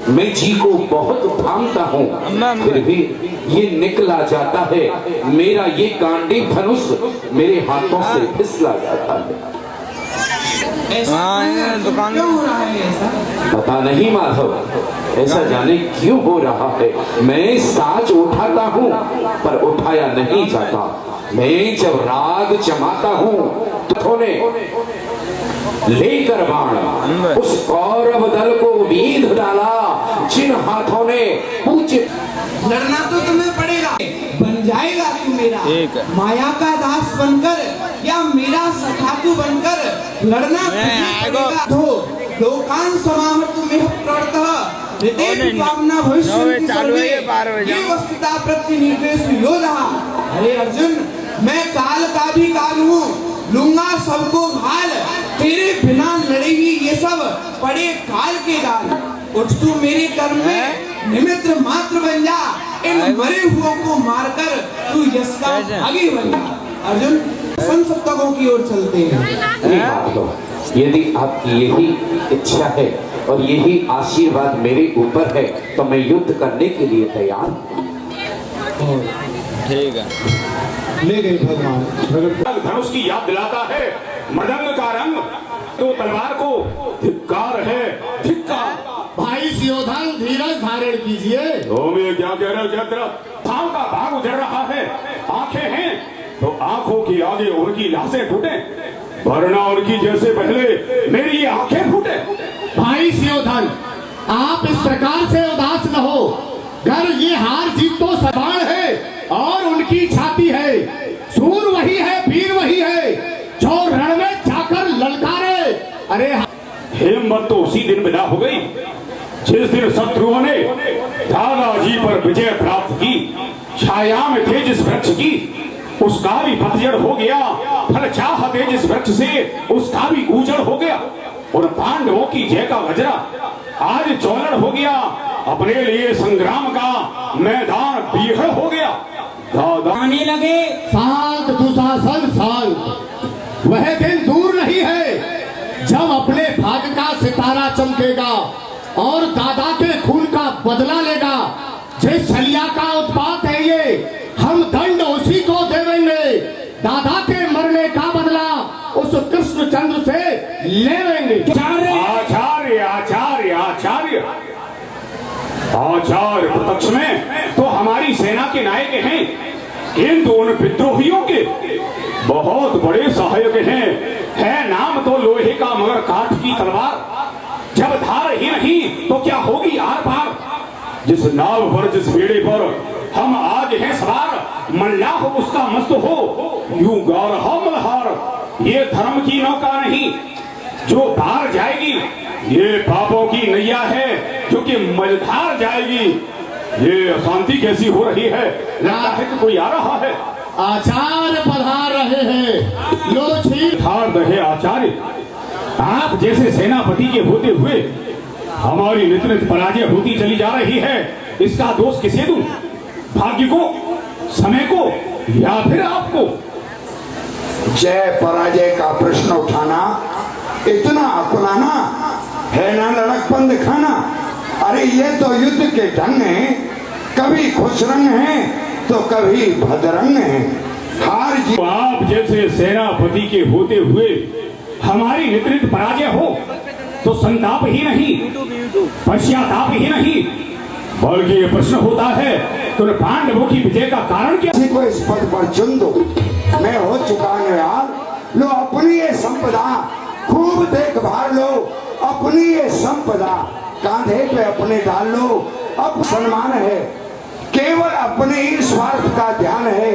मैं जी को बहुत थामता हूँ, फिर भी ये निकला जाता है। मेरा ये गांडी धनुष मेरे हाथों से फिसला जाता है। दुकान क्यों हो रहा है ऐसा? पता नहीं माधव, ऐसा जाने क्यों हो रहा है। मैं साज उठाता हूँ पर उठाया नहीं जाता। मैं जब राग जमाता हूँ तो लेकर बाण उस कौरव दल को बींध डाला जिन हाथों ने पूछे। लड़ना तो तुम्हें पड़ेगा, बन जाएगा तू मेरा माया का दास बनकर या मेरा सखातु बनकर लड़ना पड़ेगा। तो लोकान समाहर तुम्हें प्रणतः हृदय भावना भविष्य ये वस्तुता प्रति निर्देश योधा। अरे अर्जुन, मैं काल का भी काल हूँ, लूंगा सबको घाल। तेरे बिना लड़ेगी ये सब पड़े काल के गाल। उठ तू मेरे कर्म में निमित्त मात्र बन जा, इन मरे हुओं को मारकर तू यश का भागी बन जा। अर्जुन, संसप्तकों की ओर चलते हैं। यदि आपकी यही इच्छा है और यही आशीर्वाद मेरे ऊपर है तो मैं युद्ध करने के लिए तैयार हूँ। ठीक है, ले गए भगवान। धनुष की याद दिलाता है मृदंग का रंग, तो तलवार को धिक्कार है, धिक्कार। भाई सियोधन, धीरज धारण कीजिए। तुम ये क्या कह रहे हो? क्या तेरा थाव का भाग उजड़ रहा है? आंखें हैं तो आंखों की आगे उनकी लाशें फूटे, वरना उनकी जैसे पहले मेरी ये आंखें फूटे। भाई सियोधन, आप इस प्रकार से उदास न हो। घर ये हार जीत तो सवाल है और उनकी छाती है। सूर वही है, वीर वही है जो रण में जाकर ललकारे। अरे हिम्मत तो उसी दिन विदा हो गई जिस दिन शत्रुओं ने दादाजी पर विजय प्राप्त की। छाया में थे जिस वृक्ष की, उसका भी पतझड़ हो गया। फल चाहते जिस वृक्ष से, उसका भी उजड़ हो गया। और पांडवों की जय का वज्रा आज चौलड़ हो गया। अपने लिए संग्राम का मैदान बीहड़ हो गया। आने लगे शांत दुशासन शांत। वह दिन दूर नहीं है जब अपने भाग का सितारा चमकेगा और दादा के खून का बदला लेगा। जिस छलिया का उत्पात है ये, हम दंड उसी को देवेंगे। दादा के मरने का बदला उस कृष्णचंद्र से लेवेंगे। आचार्य आचार्य आचार्य आचार्य प्रत्यक्ष में तो हमारी सेना के नायक हैं, किंतु उन विद्रोहियों के बहुत बड़े सहायक हैं। है नाम तो लोहे का मगर काठ की तलवार। जब धार ही नहीं तो क्या होगी आर पार। जिस नाव पर, जिस बेड़े पर हम आज हैं सवार, मल्लाह उसका मस्त हो यूं गा रहा मल्हार। ये धर्म की नौका नहीं जो पार जाएगी, ये पापों की नैया है जो कि मझधार जाएगी। ये अशांति कैसी हो रही है? लगता है कि कोई आ रहा है। आचार्य पधार रहे हैं। लो छीन ठार रहे आचार्य। आप जैसे सेनापति के होते हुए हमारी नित नित पराजय होती चली जा रही है। इसका दोष किसे दूं? भाग्य को, समय को, या फिर आपको? जय पराजय का प्रश्न उठाना, इतना अपनाना है ना लड़कपन दिखाना। अरे ये तो युद्ध के ढंग हैं, कभी खुश रंग हैं तो कभी भद्रंग हैं। हार जीत आप जैसे सेनापति के होते हुए हमारी नित्रित पराजय हो तो संताप ही नहीं, पश्चाताप ही नहीं, बल्कि ये प्रश्न होता है तो पांडवों की विजय का कारण क्या? किसी को इस पद पर चुन दो, मैं हो चुका हूं यार। लो अपनी ये संपदा खूब देखभाल लो, अपनी ये संपदा कांधे पे अपने डाल लो। अब सम्मान है, केवल अपने ही स्वार्थ का ध्यान है।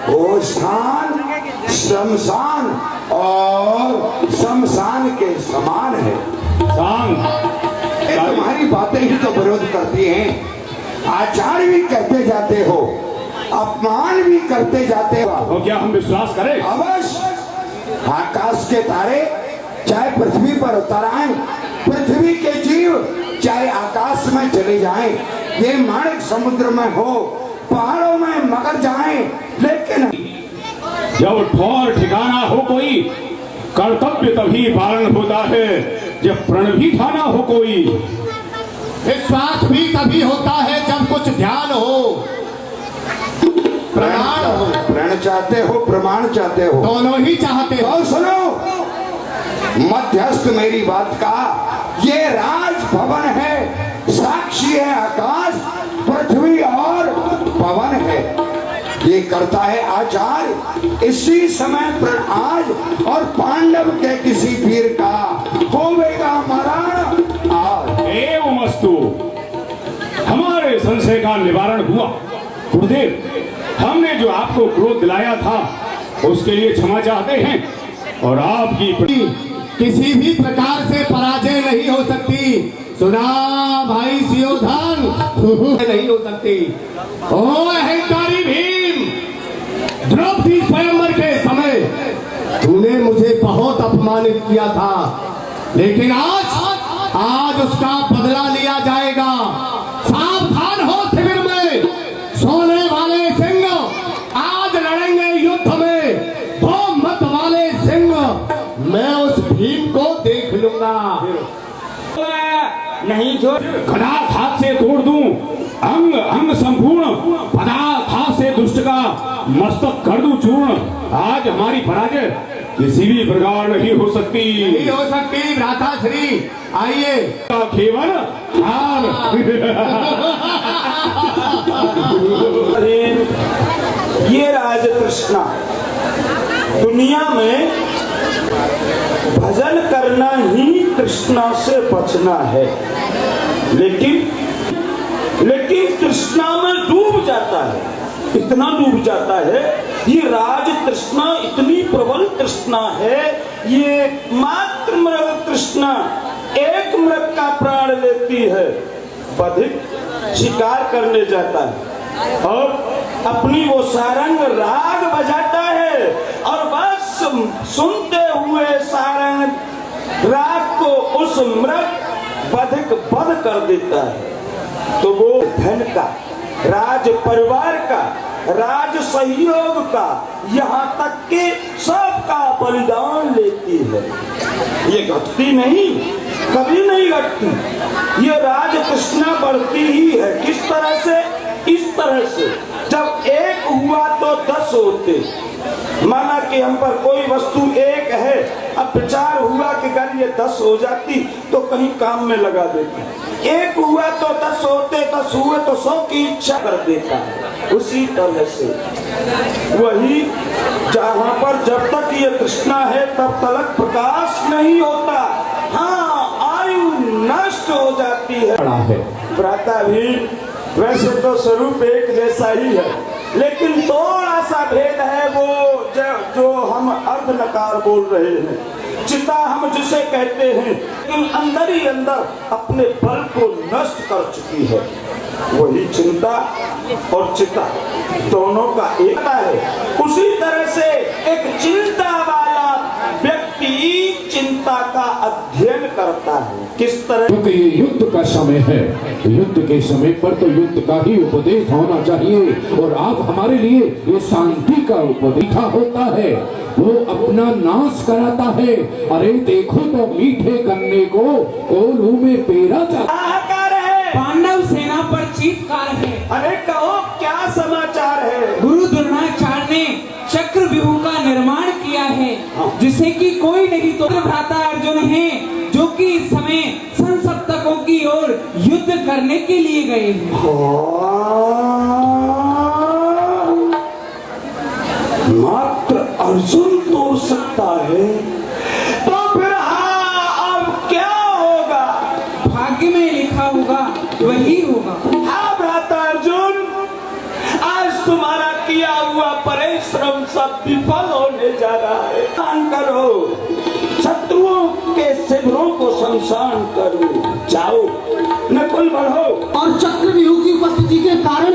वो स्थान शमशान और शमशान के समान है। तुम्हारी बातें ही तो विरोध करती हैं। आचार्य भी कहते जाते हो, अपमान भी करते जाते हो। तो क्या हम विश्वास करें? अवश्य। आकाश के तारे चाहे पृथ्वी पर उतर आए, पृथ्वी के जीव चाहे आकाश में चले जाएं, ये माणिक समुद्र में हो, पहाड़ों में मगर जाएं, लेकिन जब ठौर ठिकाना हो कोई, कर्तव्य तभी पालन होता है। जब प्रण भी ठाना हो कोई, विश्वास भी तभी होता है जब कुछ ध्यान हो, प्रमाण हो। प्रण चाहते हो, प्रमाण चाहते हो, दोनों ही चाहते हो। तो सुनो मध्यस्थ मेरी बात का, ये राजभवन है, साक्षी है आकाश, पृथ्वी और पवन है। ये करता है आचार्य। इसी समय प्रण आज और पांडव के किसी वीर का होवेगा मरण आज। एवमस्तु, हमारे संशय का निवारण हुआ। गुरुदेव, हमने जो आपको क्रोध दिलाया था उसके लिए क्षमा चाहते हैं और आपकी किसी भी प्रकार से पराजय नहीं हो सकती। सुना भाई सियोधन, नहीं हो सकती। ओ अहंकारी भीम, द्रौपदी स्वयंवर के समय तूने मुझे बहुत अपमानित किया था, लेकिन आज उसका बदला लिया जाएगा। सावधान हो, शिविर में सोने वाले सिंह आज लड़ेंगे युद्ध में। दो मत वाले सिंह मैं उस भीम को देख लूंगा। नहीं जो पदार्थ हाथ से तोड़ दूं, अंग अंग संपूर्ण पदार्थ हाथ से दुष्ट का मस्तक कर दूं चूर्ण। आज हमारी पराजय किसी भी प्रकार नहीं हो सकती। नहीं हो सकती भ्राता श्री, आइए। केवल हार। ये राज तृष्णा, दुनिया में भजन करना ही तृष्णा से बचना है, लेकिन तृष्णा में डूब जाता है, इतना डूब जाता है। ये राज तृष्णा इतनी प्रबल तृष्णा है, ये मात्र मृग तृष्णा एक मृग का प्राण लेती है। बधिक शिकार करने जाता है और अपनी वो सारंग राग बजाता है और बस सुनते हुए सारंग राग को उस मृग बधिक बध कर देता है। तो वो धन का, राज परिवार का, राज सहयोग का, यहाँ तक कि सबका बलिदान लेती है। ये घटती नहीं, कभी नहीं घटती। ये राज तृष्णा बढ़ती ही है। किस तरह से? इस तरह से, जब एक हुआ तो 10 होते। माना कि हम पर कोई वस्तु एक है, अब विचार हुआ कि अगर ये 10 हो जाती तो कहीं काम में लगा देती। एक हुआ तो 10 होते, 10 हुए तो 100 की इच्छा कर देता है। उसी तरह से वही जहाँ पर जब तक ये तृष्णा है तब तक प्रकाश नहीं होता। हाँ, आयु नष्ट हो जाती है। भ्राता भी वैसे तो स्वरूप एक जैसा ही है, लेकिन थोड़ा सा भेद है। वो जो हम अर्ध नकार बोल रहे हैं, चिता हम जिसे कहते हैं, लेकिन अंदर ही अंदर अपने बल को नष्ट कर चुकी है। वही चिंता और चिता दोनों का एक है। उसी तरह से एक चिंता वाला व्यक्ति चिंता का अध्ययन करता है। किस तरह? क्योंकि ये युद्ध का समय है, युद्ध के समय पर तो युद्ध का ही उपदेश होना चाहिए और आप हमारे लिए ये शांति का उपदेश होता है, वो अपना नाश कराता है। अरे देखो तो मीठे गन्ने को कोल्हू में पेरा जाता है। पांडव सेना पर चीत्कार है। अरे कहो क्या समाचार है? गुरु द्रोणाचार्य ने चक्रव्यूह का निर्माण किया है, जिसे कि कोई नहीं तो भ्राता अर्जुन है, जो कि इस समय संसप्तकों की ओर युद्ध करने के लिए गए हैं। मात्र अर्जुन तोड़ सकता है, तो फिर हाँ, अब क्या होगा? भाग्य में लिखा होगा वही होगा। हाँ भ्राता अर्जुन, आज तुम्हारा किया हुआ परिश्रम सब विफल होने जा रहा है। ध्यान करो, शत्रुओं के शिविरों को शमशान करो, जाओ नकुल बढ़ो। और चक्रव्यूह की उपस्थिति के कारण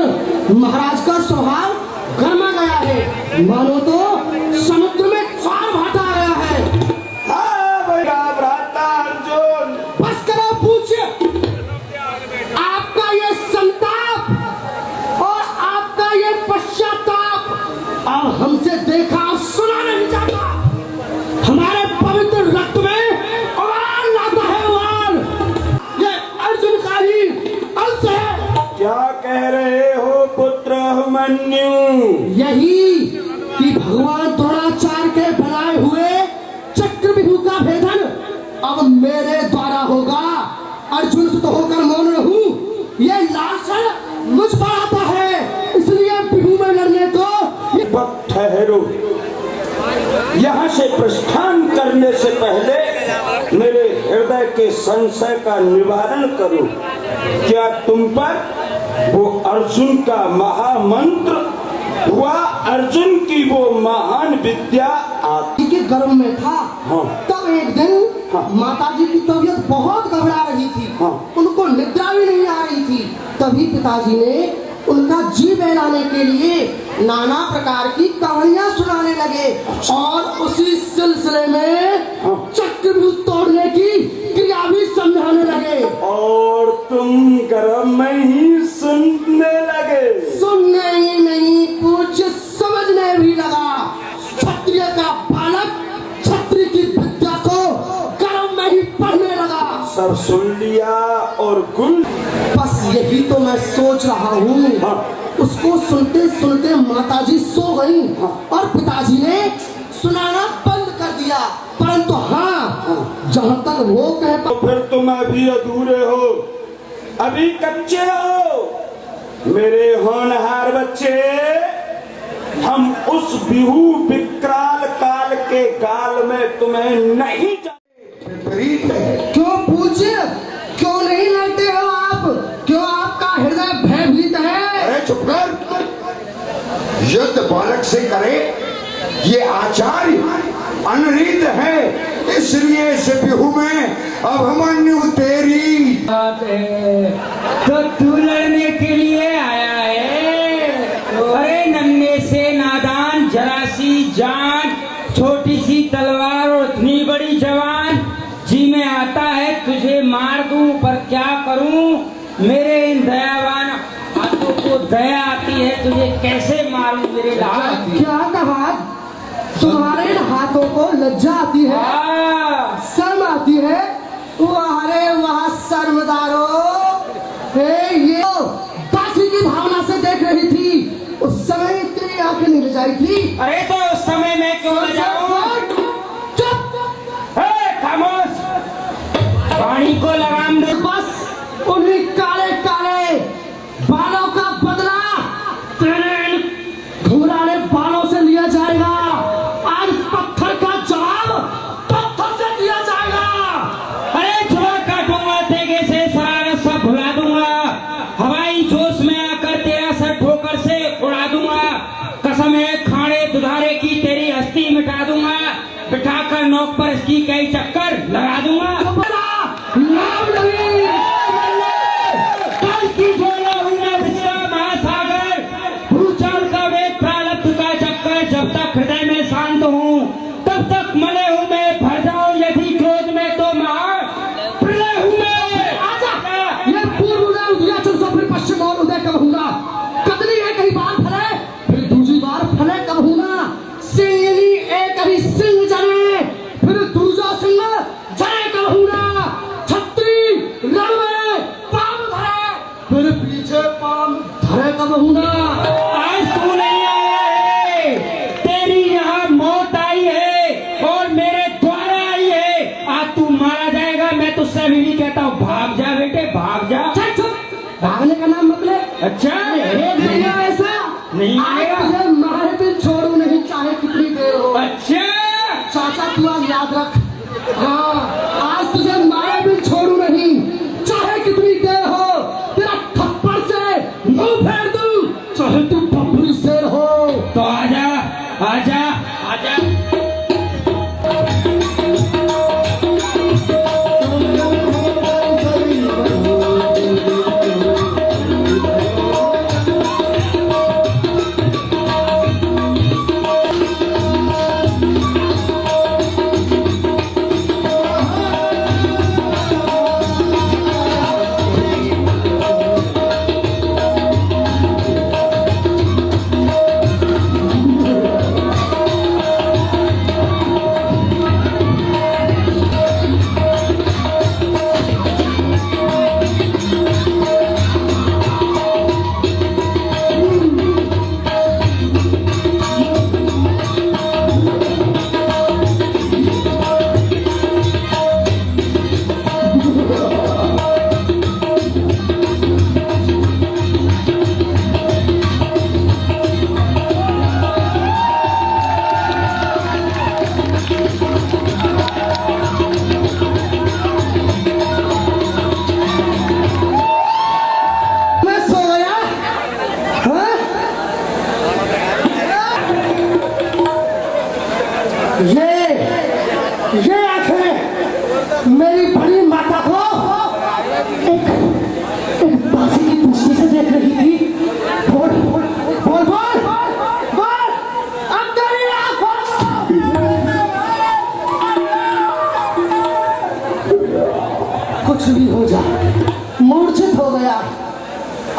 महाराज का स्वभाव गर्मा गया है, मानो तो समुद्र में ज्वार भाटा आ गया है। हाँ भैया भ्राता अर्जुन, बस करो, पूछिए। आपका ये संताप और आपका ये पश्चाताप अब हमसे देखा और सुना नहीं जाता। हमारे पवित्र रक्त में उबाल लाता है, उबाल। ये अर्जुन का ही अभिमन्यु। यही कि भगवान द्रोणाचार्य के बनाए हुए चक्रव्यूह का भेदन अब मेरे द्वारा होगा। अर्जुन से तो होकर मौन रहूं, ये लालसा मुझ पर आता है, इसलिए बिहू में लड़ने को। वक्त ठहरो, यहाँ से प्रस्थान करने से पहले मेरे हृदय के संशय का निवारण करो। क्या तुम पर वो अर्जुन का महामंत्र हुआ, अर्जुन की वो महान विद्या आती के गर्भ में था। हाँ। तब एक दिन माताजी की तबीयत बहुत घबरा रही थी। हाँ। उनको निद्रा भी नहीं आ रही थी। तभी पिताजी ने उनका जी बहलाने के लिए नाना प्रकार की कहानियां सुनाने लगे और उसी सिलसिले में चक्रव्यूह तोड़ने की क्रिया भी समझाने लगे। और तुम गर्भ में ही सुनने लगे। सुनने ही नहीं, कुछ समझने भी लगा। क्षत्रिय का बालक क्षत्रिय की विद्या को गर्भ में ही पढ़ने लगा। सब सुन लिया और गुल। बस यही तो मैं सोच रहा हूँ। हाँ। उसको सुनते सुनते माताजी सो गई और पिताजी ने सुनाना बंद कर दिया। परंतु हाँ, जहाँ तक वो कह तो फिर तुम अभी अधूरे हो, अभी कच्चे हो मेरे होनहार बच्चे। हम उस बिहू विकराल काल के गाल में तुम्हें नहीं विपरीत है। क्यों पूज्य, क्यों नहीं लड़ते हो आप? क्यों आपका हृदय भयभीत है? अरे चुप कर। युद्ध बालक से करे ये आचार्य अनरीत है, इसलिए इस बिहू में अभिमन्यु तेरी। तो तू लड़ने के लिए आया है? अरे नन्हे से नादान, जरा सी जान, छोटी सी तलवार और इतनी बड़ी जवान। जी में आता है तुझे मार दूं, पर क्या करूं, मेरे इन दयावान हाथों को दया आती है, तुझे कैसे मारूं मेरे लाल। क्या कहा? तुम्हारे हाथों को लज्जा आती है, शर्म आती है? अरे वाह शर्मदारो, ये दासी की भावना से देख रही थी। उस समय तेरी आंखें नहीं लजाई थी। अरे तो उस समय मैं क्यों न जाऊं? चुप, खामोश, पानी को लगाम दे। बस उन्हीं काले काले बालों का बदला तेरे घुंघराले बालों से लिया जाएगा। आज पत्थर का जवाब पत्थर से दिया जाएगा। अरे छुरा काटूंगा, तेगे से शरारत सब भुला दूंगा, हवाई जोश में आकर तेरा सर ठोकर से उड़ा दूंगा। कसम है खाड़े दुधारे की तेरी हस्ती मिटा दूंगा, बिठाकर नोक पर इसकी कई चक्कर लगा दूंगा। नाम नहीं, कल की झोला हूं मैं विश्व महासागर, भूचाल का वेग प्रारब्ध का चक्कर, जब तक हृदय में शांत हूँ तब तक मले हूँ मैं, भर जाओ यदि क्रोध में तो महा प्रलय हूँ मैं। आजा, ये पूर्व उदय उदयाचल से फिर पश्चिम और उदय कब होगा? कदली एक ही बार फले, फिर दूसरी बार फले कब होगा? सिंहनी एक ही सिंह जने, फिर दूसरा सिंह जने कब होगा? छत्री रण में पाम धरे, फिर पीछे पाम धरे कब होगा? आज तू नहीं आया है, तेरी यहाँ मौत आई है और मेरे द्वारा आई है। आज तू मारा जाएगा। मैं तुझसे अभी भी कहता हूँ, भाग जा बेटे, भाग जा। चुप चुप, भागने का नाम मतलब? अच्छा नहीं ऐसा नहीं आएगा। आज तुझे मारे बिन छोड़ू नहीं, चाहे कितनी देर हो। अच्छा चाचा तू आज याद रख, हाँ आज तुझे मारे भी छोड़ू नहीं, चाहे कितनी देर हो। तेरा थप्पड़ से मुंह फेर दूं, चाहे तू बबरी शेर हो। तो आजा आजा आजा।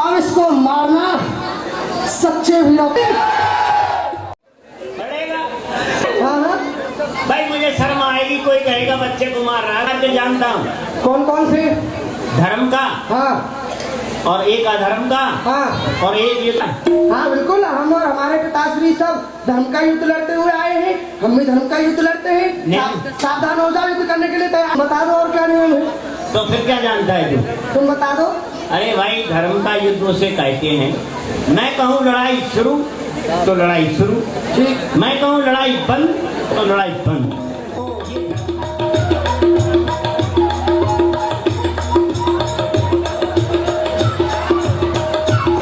अब इसको मारना सच्चे वीरों के। पड़ेगा हाँ, भाई, मुझे शर्म आएगी कोई कहेगा बच्चे को मार रहा है। मैं जानता हूँ कौन कौन से? धर्म का हाँ और एक अधर्म का हाँ और एक ये। हाँ बिल्कुल, हम और हमारे पिताश्री सब धर्म का युद्ध लड़ते हुए आए हैं। हम भी धर्म का युद्ध लड़ते हैं। सावधान हो जाओ, युद्ध करने के लिए तैयार। बता दो और क्या नियम है? तो फिर क्या जानता है तू? तुम बता दो। अरे भाई, धर्म का युद्ध उसे कहते हैं। मैं कहूँ लड़ाई शुरू तो लड़ाई शुरू, ठीक। मैं कहूँ लड़ाई बंद तो लड़ाई बंद।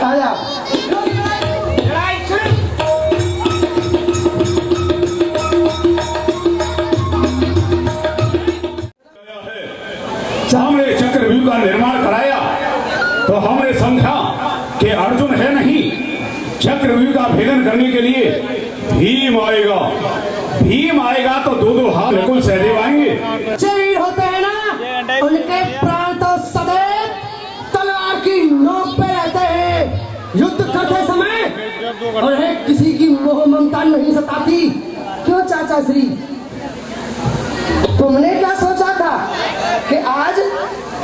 आया। लड़ाई शुरू। हमने चक्रव्यूह का निर्माण कराया तो हमने समझा कि अर्जुन है नहीं, चक्रव्यूह का भेदन करने के लिए भीम आएगा। भीम आएगा तो दो हाथ बिल्कुल सहदेव आएंगे। वीर होते हैं ना, उनके प्राण तो सदैव तलवार की नोक पे रहते हैं। युद्ध करते समय उन्हें किसी की मोह ममता नहीं सताती। क्यों चाचा श्री, तुमने क्या सोचा था कि आज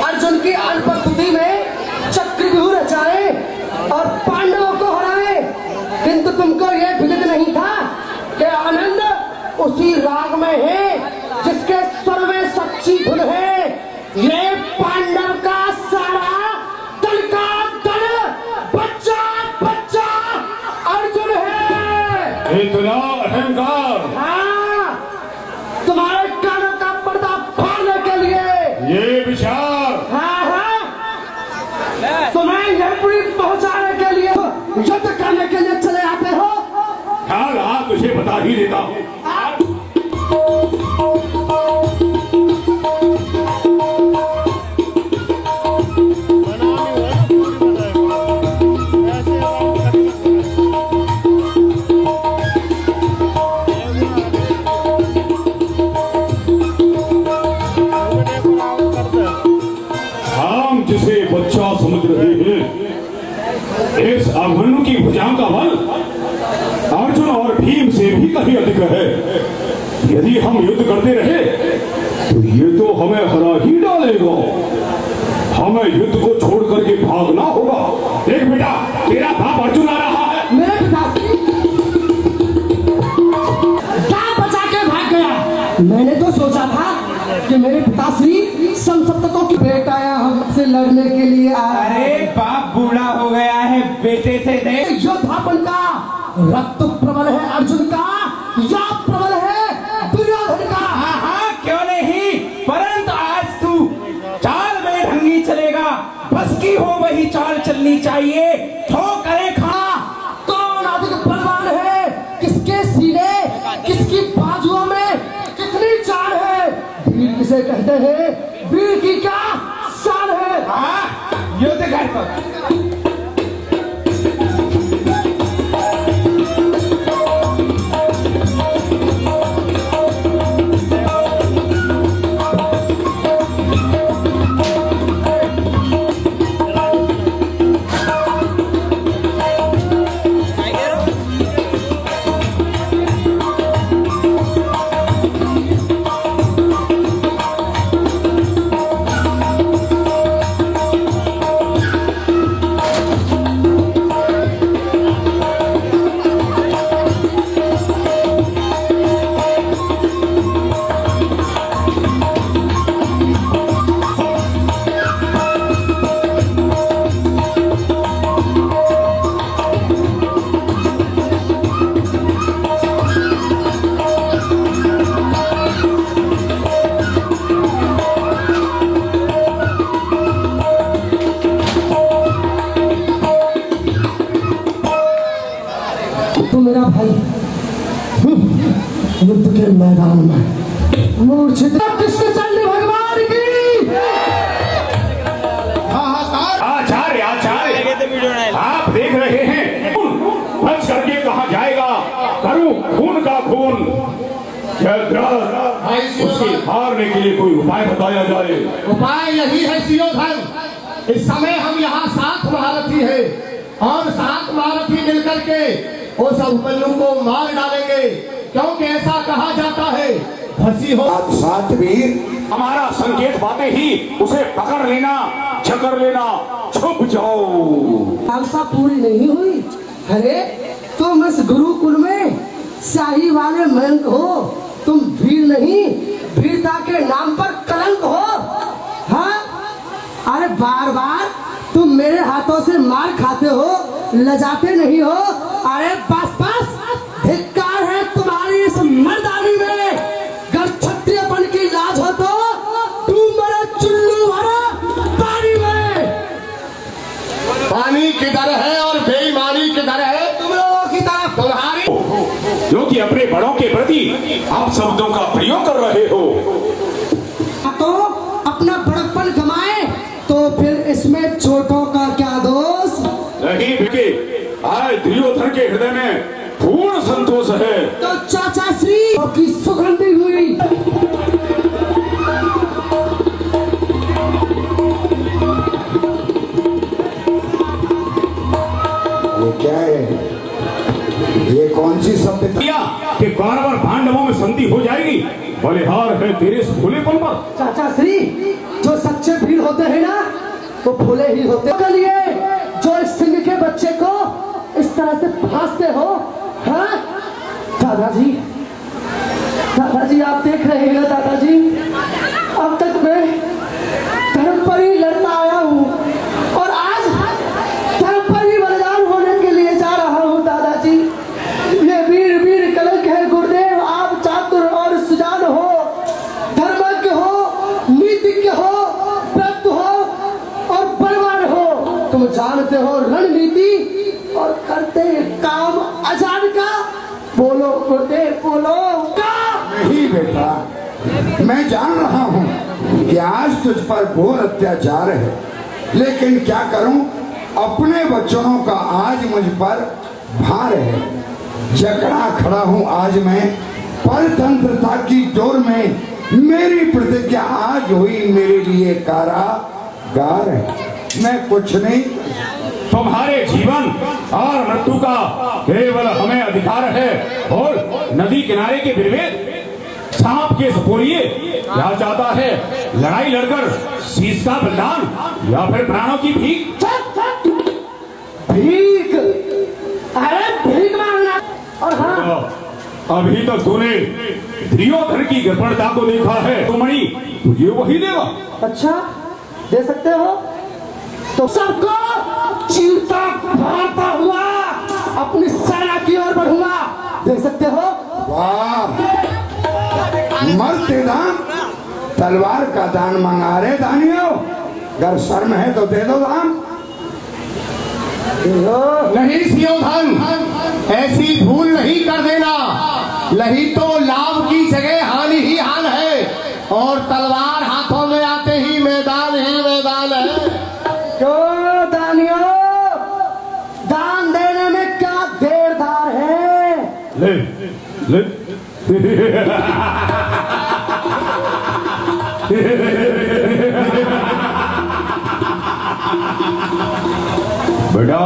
अर्जुन की अनुपस्थिति में चक्रव्यूह रचाए और पांडवों को हराए? किंतु तुमको यह विदित नहीं था कि आनंद उसी राग में है जिसके स्वर में सच्ची धुन है। ये पांडव का सारा दल का दल, बच्चा बच्चा अर्जुन है। इतना अहंकार! हाँ, तुम्हारे कानों का पर्दा फाड़ने के लिए ये विचार! हाँ हाँ, तुम्हें यह पूरी पहुंचाने के लिए युद्ध करने के लिए चले आते हो। ख्याल हाँ, तुझे बता ही देता हूँ। हम जिसे बच्चा समझ रहे हैं, इस अभिमन्यु की भुजाओं का बल अर्जुन और भीम से भी कहीं अधिक है। यदि हम युद्ध करते रहे तो ये तो हमें हरा ही डालेगा। हमें युद्ध को छोड़ करके भागना होगा। देख बेटा, तेरा बाप अर्जुन आ रहा है। मेरे पिताश्री जान बचा के भाग गया। मैंने तो सोचा था कि मेरे पिताश्री संसप्तकों की बेटा हमसे लड़ने के लिए आया। अरे बाप बूढ़ा हो गया है, बेटे से देख। योद्धापन का रक्त प्रबल है अर्जुन का या प्रबल है दुर्योधन का? हाँ हाँ, क्यों नहीं, परंतु आज तू चाल में ढंगी चलेगा। बस की हो वही चाल चलनी चाहिए। ठोकरे खा। कौन अधिक बलवान है, किसके सीने किसकी बाजुओं में कितनी चाल है? वीर किसे कहते हैं, वीर की क्या शान है? हाँ, युद्ध कर तो। तो मेरा भाई युद्ध के मैदान में मूर्छित। कृष्ण चंद्र भगवान की आचार्य आचार्य, आप देख रहे हैं बच करके कहा जाएगा। करूं खून का खून। उसके हारने के लिए कोई उपाय बताया जाए। उपाय यही है सुयोधन, इस समय हम यहाँ साथ 7 महारथी है और 7 महारथी मिलकर के वो सब उपल्लू को मार डालेंगे, क्योंकि ऐसा कहा जाता है फंसी हो। सात वीर, हमारा संकेत पाते ही उसे पकड़ लेना, जकड़ लेना, छुप जाओ। लालसा पूरी नहीं हुई। अरे तुम इस गुरुकुल में शाही वाले महंत हो, तुम वीर नहीं, वीरता के नाम पर कलंक हो। हाँ, अरे बार बार तुम मेरे हाथों से मार खाते हो, लजाते नहीं हो। अरे बस बस, धिक्कार है तुम्हारी इस मर्दानी में। अगर क्षत्रियपन की लाज हो तो तुम मेरे चुल्लू भरो पानी में। पानी किधर है और बेईमानी किधर है तुम लोगों की तरफ? तुम्हारी, क्योंकि अपने बड़ों के प्रति आप शब्दों का प्रयोग कर रहे हो। तो अपना बड़प्पन कमाए तो फिर इसमें छोटों का क्या दोष? नहीं बिके, आज दुर्योधन के हृदय में पूर्ण संतोष है। तो चाचा श्री की सुगंधी हुई। ये क्या है? ये कौन सी सभ्यता? कि बार-बार पांडवों में संधि हो जाएगी, बलिहार है तेरे इस भोलेपन पर। चाचा श्री, जो सच्चे वीर होते हैं ना, वो भोले ही होते हैं। लिए जो इस सिंह के बच्चे को इस तरह से फांसते हो, हाँ? दादाजी, दादाजी आप देख रहे हैं ना दादाजी, अब तक मैं धर्म पर ही लड़ता आया हूँ और आज धर्म पर ही बलिदान होने के लिए जा रहा हूँ दादाजी। ये वीर वीर कलंक है गुरुदेव। आप चातुर और सुजान हो, धर्मज्ञ हो, नीतिज्ञ हो, व्रत हो और बलवान हो। तुम जानते हो रणनीति और करते काम अजान का। बोलो गुरुदेव, बोलो। नहीं बेटा, मैं जान रहा हूँ कि आज तुझ पर घोर अत्याचार है, लेकिन क्या करूं, अपने बच्चों का आज मुझ पर भार है। जकड़ा खड़ा हूँ आज मैं परतंत्रता की डोर में। मेरी प्रतिज्ञा आज हुई मेरे लिए कारागार है। मैं कुछ नहीं, तुम्हारे जीवन और मृत्यु का केवल हमें अधिकार है। और नदी किनारे के बिरवेद सांप के सपोरिए क्या चाहता है? लड़ाई लड़कर शीश का बलिदान या फिर प्राणों की भीख? भीख? अरे भीख मांगना। और हाँ, अभी तक तूने दुर्योधन की कृपणता को देखा है, तो मणि तुझे वही देगा। अच्छा दे सकते हो तो सबको चीरता फाड़ता हुआ अपनी सेना की ओर बढ़ूंगा। दे सकते हो? वाह, मरते दाम, तलवार का दान मंगा रहे दानियों। अगर शर्म है तो दे दो दाम। नहीं सियोधन, ऐसी भूल नहीं कर देना, नहीं तो लाभ की जगह हानि ही हान है और तलवार हाथों में आते ही मैदान ही मैदान है। क्यों दानियों, दान देने में क्या देरदार है? ले ले बेटा,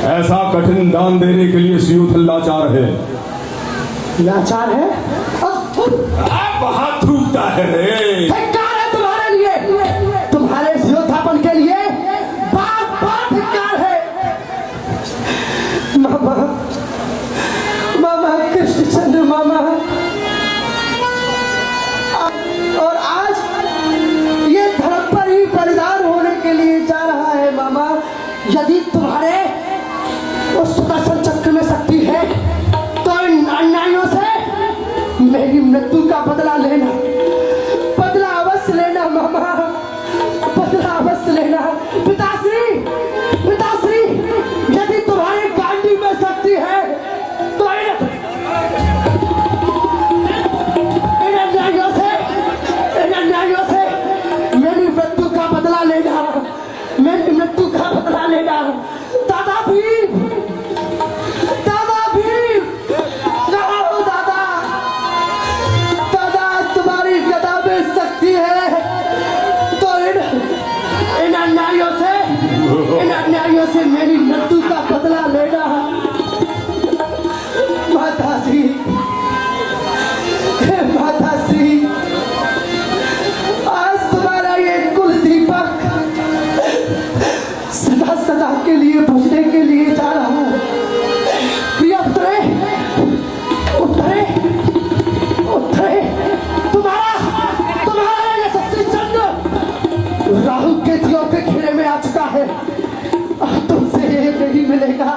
ऐसा कठिन दान देने के लिए सियोधन लाचार है। लाचार है? बहुत थूकता है रे। धिक्कार है तुम्हारे लिए, तुम्हारे इस योद्धापन के लिए बात बात धिक्कार है। मामा, मामा कृष्णचंद्र मामा, और आज ये धर्म पर ही बलिदान होने के लिए जा रहा है मामा। यदि तुम्हारे उस सुदर्शन चक्र में शक्ति है तो इन अन्यायों से मेरी मृत्यु का बदला लेना, बदला अवश्य भाइयों से मेरी मृत्यु का बदला लेना। माता जी, हे माता श्री, आज तुम्हारा ये कुल दीपक सदा सदा के लिए बुझने के लिए जा रहा है। प्रिय उतरे, उतरे, उतरे। तुम्हारा ये शक्ति चंद्र राहु के दियों के घेरे में आ चुका है। अब तुमसे ये नहीं मिलेगा।